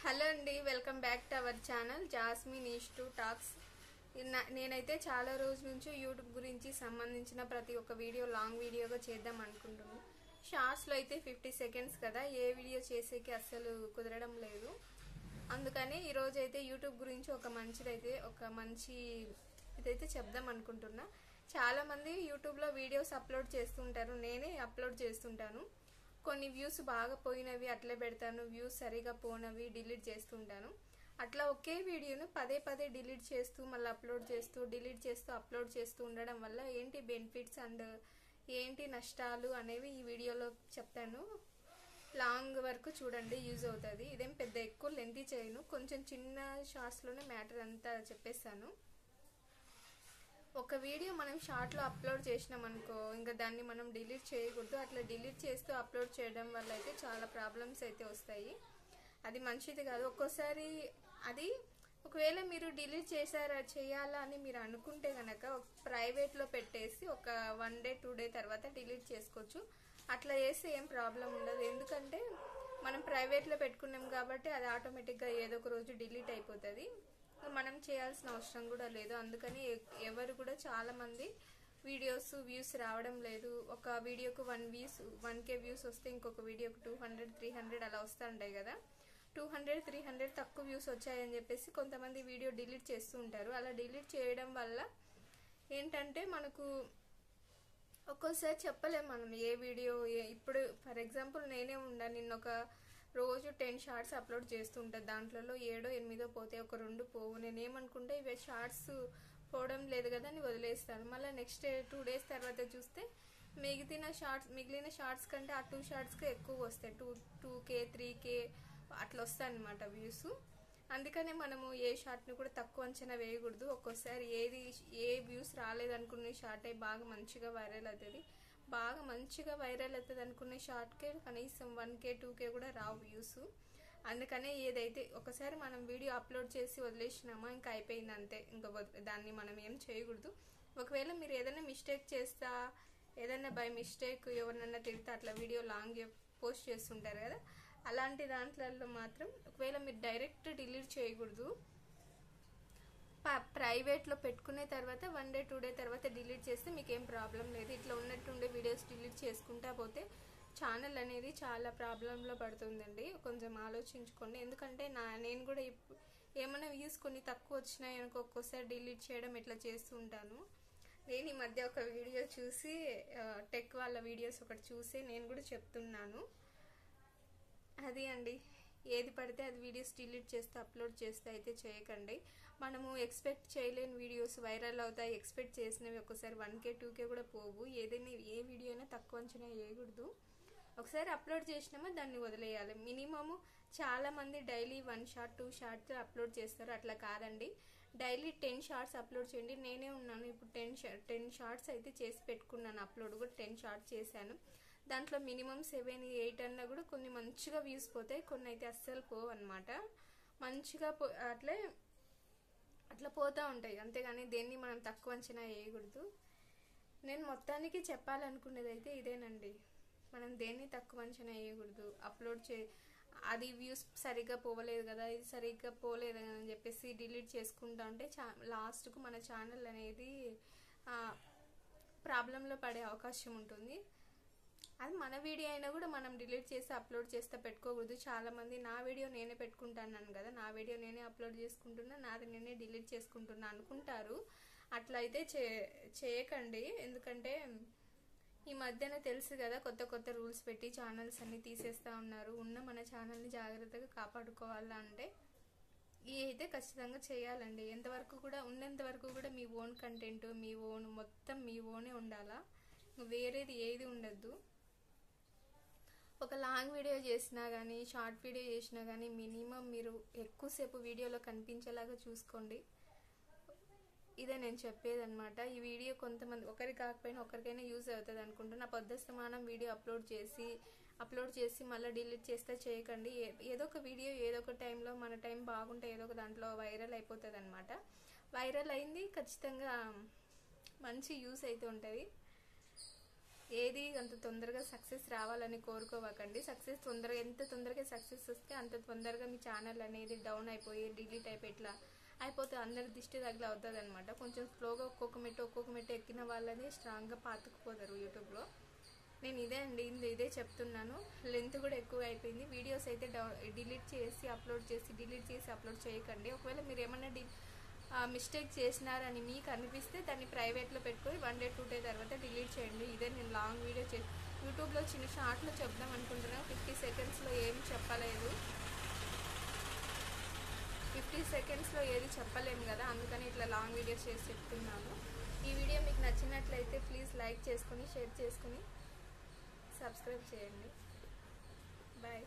Hello అండి, welcome back to our channel Jasmine ఈష్ to talks. నేనైతే చాలా రోజుల నుంచి యూట్యూబ్ గురించి సంబంధించిన ప్రతి ఒక్క వీడియో లాంగ్ వీడియోగా చేద్దాం అనుకుంటున్నాను. షార్ట్స్లో అయితే 50 సెకండ్స్ కదా, ఏ వీడియో చేసేకి అస్సలు కుదరడం లేదు. అందుకని ఈరోజు అయితే యూట్యూబ్ గురించి ఒక మంచి ఇదైతే చెప్దాం అనుకుంటున్నా. చాలామంది యూట్యూబ్లో వీడియోస్ అప్లోడ్ చేస్తుంటారు, నేనే అప్లోడ్ చేస్తుంటాను. కొన్ని వ్యూస్ బాగా పోయినవి అట్లే పెడతాను, వ్యూస్ సరిగా పోనవి డిలీట్ చేస్తుంటాను. అట్లా ఒకే వీడియోను పదే పదే డిలీట్ చేస్తూ మళ్ళీ అప్లోడ్ చేస్తూ డిలీట్ చేస్తూ అప్లోడ్ చేస్తూ ఉండడం వల్ల ఏంటి బెనిఫిట్స్ అండ్ ఏంటి నష్టాలు అనేవి ఈ వీడియోలో చెప్తాను. లాంగ్ వరకు చూడండి, యూజ్ అవుతుంది. ఇదేం పెద్ద ఎక్కువ లెంతీ చేయను, కొంచెం చిన్న షార్ట్స్లోనే మ్యాటర్ అంతా చెప్పేస్తాను. ఒక వీడియో మనం షార్ట్లో అప్లోడ్ చేసినాం అనుకో, ఇంకా దాన్ని మనం డిలీట్ చేయకూడదు. అట్లా డిలీట్ చేస్తూ అప్లోడ్ చేయడం వల్ల అయితే చాలా ప్రాబ్లమ్స్ అయితే వస్తాయి. అది మంచిది కాదు. ఒక్కోసారి అది ఒకవేళ మీరు డిలీట్ చేయాలా అని మీరు అనుకుంటే కనుక ప్రైవేట్లో పెట్టేసి ఒక 1 డే 2 డే తర్వాత డిలీట్ చేసుకోవచ్చు. అట్లా చేస్తే ఏం ప్రాబ్లం ఉండదు. ఎందుకంటే మనం ప్రైవేట్లో పెట్టుకున్నాం కాబట్టి అది ఆటోమేటిక్గా ఏదో ఒక రోజు డిలీట్ అయిపోతుంది. మనం చేయాల్సిన అవసరం కూడా లేదు. అందుకని ఎవరు కూడా చాలా మంది వ్యూస్ రావడం లేదు. ఒక వీడియోకు 1K వ్యూస్ వస్తే ఇంకొక వీడియోకు 200 300 అలా వస్తూ ఉంటాయి కదా. 200 300 తక్కువ వ్యూస్ వచ్చాయని చెప్పేసి కొంతమంది వీడియో డిలీట్ చేస్తూ ఉంటారు. అలా డిలీట్ చేయడం వల్ల ఏంటంటే మనకు ఒక్కోసారి చెప్పలేము మనం ఏ వీడియో ఇప్పుడు ఫర్ ఎగ్జాంపుల్ నేనే నిన్న ఒక రోజు 10 షార్ట్స్ అప్లోడ్ చేస్తుంటా. దాంట్లో 7 8 పోతే ఒక 2 పోవు. నేనేమనుకుంటే ఇవి షార్ట్స్ పోవడం లేదు కదా అని వదిలేస్తాను. మళ్ళీ నెక్స్ట్ 2 డేస్ తర్వాత చూస్తే మిగిలిన షార్ట్స్ కంటే ఆ 2 షార్ట్స్కి ఎక్కువ వస్తాయి. 2K 3K అట్లా వస్తాయి అన్నమాట వ్యూస్. అందుకనే మనము ఏ షార్ట్ని కూడా తక్కువ అంచనా వేయకూడదు. ఒక్కోసారి ఏ వ్యూస్ రాలేదనుకునే షార్ట్ బాగా మంచిగా వైరల్ అవుతుంది అనుకునే షార్ట్కే కనీసం 1K 2K కూడా రావు వ్యూస్. అందుకనే ఏదైతే ఒకసారి మనం వీడియో అప్లోడ్ చేసి వదిలేసినామా ఇంకా అయిపోయింది అంతే. ఇంకా దాన్ని మనం ఏం చేయకూడదు. ఒకవేళ మీరు ఏదైనా మిస్టేక్ చేస్తా, ఏదైనా బై మిస్టేక్ ఎవరినన్నా తిడితే అట్లా వీడియో లాంగ్ పోస్ట్ చేస్తుంటారు కదా, అలాంటి దాంట్లలో మాత్రం ఒకవేళ మీరు డైరెక్ట్ డిలీట్ చేయకూడదు. ప్రైవేట్లో పెట్టుకునే తర్వాత 1 డే 2 డే తర్వాత డిలీట్ చేస్తే మీకు ఏం ప్రాబ్లం లేదు. ఇట్లా ఉన్నట్టుండే వీడియోస్ డిలీట్ చేసుకుంటా పోతే ఛానల్ అనేది చాలా ప్రాబ్లంలో పడుతుందండి. కొంచెం ఆలోచించుకోండి. ఎందుకంటే నేను కూడా ఏమైనా వ్యూస్ కొన్ని తక్కువ వచ్చినాయి అనుకో ఒక్కోసారి డిలీట్ చేయడం ఇట్లా చేస్తూ ఉంటాను. నేను ఈ మధ్య ఒక వీడియో చూసి టెక్ వాళ్ళ వీడియోస్ ఒకటి చూసి నేను కూడా చెప్తున్నాను. అది అండి, ఏది పడితే అది వీడియోస్ డిలీట్ చేస్తే అప్లోడ్ చేస్తే అయితే చేయకండి. మనము ఎక్స్పెక్ట్ చేయలేని వీడియోస్ వైరల్ అవుతాయి. ఎక్స్పెక్ట్ చేసినవి ఒకసారి 1K 2K కూడా పోవు. ఏ వీడియో అయినా తక్కువ అంచనా వేయకూడదు. ఒకసారి అప్లోడ్ చేసినామో దాన్ని వదిలేయాలి. మినిమము చాలా మంది డైలీ 1 షార్ట్ 2 షార్ట్స్ అప్లోడ్ చేస్తారు. అట్లా కాదండి, డైలీ 10 షార్ట్స్ అప్లోడ్ చేయండి. నేనే ఉన్నాను ఇప్పుడు 10 షార్ట్స్ అయితే చేసి పెట్టుకున్నాను. అప్లోడ్ కూడా 10 షార్ట్స్ చేశాను. దాంట్లో మినిమం 7 8 అన్నా కూడా కొన్ని మంచిగా వ్యూస్ పోతాయి, కొన్ని అయితే అస్సలు పోవు అనమాట. మంచిగా అట్లా పోతూ ఉంటాయి. అంతేగాని దేన్ని మనం తక్కువ అంచనా వేయకూడదు. నేను మొత్తానికి చెప్పాలనుకునేది అయితే ఇదేనండి, మనం దేన్ని తక్కువ అంచనా వేయకూడదు. అది వ్యూస్ సరిగ్గా పోవలేదు కదా, ఇది సరిగ్గా పోలేదు అని చెప్పేసి డిలీట్ చేసుకుంటా ఉంటే లాస్ట్కు మన ఛానల్ అనేది ప్రాబ్లంలో పడే అవకాశం ఉంటుంది. అది మన వీడియో అయినా కూడా మనం డిలీట్ చేసి అప్లోడ్ చేస్తే పెట్టుకోకూడదు. చాలామంది నా వీడియో నేనే పెట్టుకుంటాను కదా, నా వీడియో నేనే అప్లోడ్ చేసుకుంటున్నా, నాది నేనే డిలీట్ చేసుకుంటున్నా అనుకుంటారు. అట్లా అయితే చేయకండి. ఎందుకంటే ఈ మధ్యన తెలుసు కదా, కొత్త రూల్స్ పెట్టి ఛానల్స్ అన్ని తీసేస్తూ ఉన్నారు. మన ఛానల్ని జాగ్రత్తగా కాపాడుకోవాలంటే ఇవి అయితే ఖచ్చితంగా చేయాలండి. ఉన్నంత వరకు కూడా మీ ఓన్ కంటెంట్ మొత్తం మీ ఓనే ఉండాలా, వేరేది ఏది ఉండద్దు. ఒక లాంగ్ వీడియో చేసినా కానీ షార్ట్ వీడియో చేసినా కానీ మినిమం మీరు ఎక్కువసేపు వీడియోలో కనిపించేలాగా చూసుకోండి. ఇదే నేను చెప్పేది అనమాట. ఈ వీడియో కొంతమంది ఒకరికి కాకపోయినా ఒకరికైనా యూజ్ అవుతుంది అనుకుంటున్నా. పొద్దుస్తమానం వీడియో అప్లోడ్ చేసి మళ్ళీ డిలీట్ చేస్తే చేయకండి. ఏదో ఒక వీడియో ఏదో ఒక టైంలో మన టైం బాగుంటే ఏదో ఒక దాంట్లో వైరల్ అయిపోతుంది అనమాట. వైరల్ అయింది ఖచ్చితంగా మంచి యూస్ అయితే ఉంటుంది. ఏది అంత తొందరగా సక్సెస్ రావాలని కోరుకోవకండి. సక్సెస్ తొందరగా ఎంత తొందరగా సక్సెస్ వస్తే అంత తొందరగా మీ ఛానల్ అనేది డౌన్ అయిపోయి డిలీట్ అయిపోయి ఇట్లా అయిపోతే అందరి దిష్టి తగిలి అవుతుంది అనమాట. కొంచెం స్లోగా ఒక్కొక్క మెట్టు ఎక్కిన వాళ్ళని స్ట్రాంగ్గా పాతుకుపోతారు యూట్యూబ్లో. నేను ఇదే చెప్తున్నాను. లెంత్ కూడా ఎక్కువ అయిపోయింది. వీడియోస్ అయితే డిలీట్ చేసి అప్లోడ్ చేయకండి. ఒకవేళ మీరు ఏమన్నా మిస్టేక్ చేసినారని మీకు అనిపిస్తే దాన్ని ప్రైవేట్లో పెట్టుకొని 1 day 2 day తర్వాత డిలీట్ చేయండి. ఇదే నేను లాంగ్ వీడియో యూట్యూబ్లో చిన్న షార్ట్లో చెప్దాం అనుకుంటున్నాను. 50 secondsలో ఏం చెప్పలేదు, 50 secondsలో ఏది చెప్పలేము కదా, అందుకని ఇట్లా లాంగ్ వీడియోస్ చేసి చెప్తున్నాను. ఈ వీడియో మీకు నచ్చినట్లయితే ప్లీజ్ లైక్ చేసుకొని షేర్ చేసుకొని సబ్స్క్రైబ్ చేయండి. బాయ్.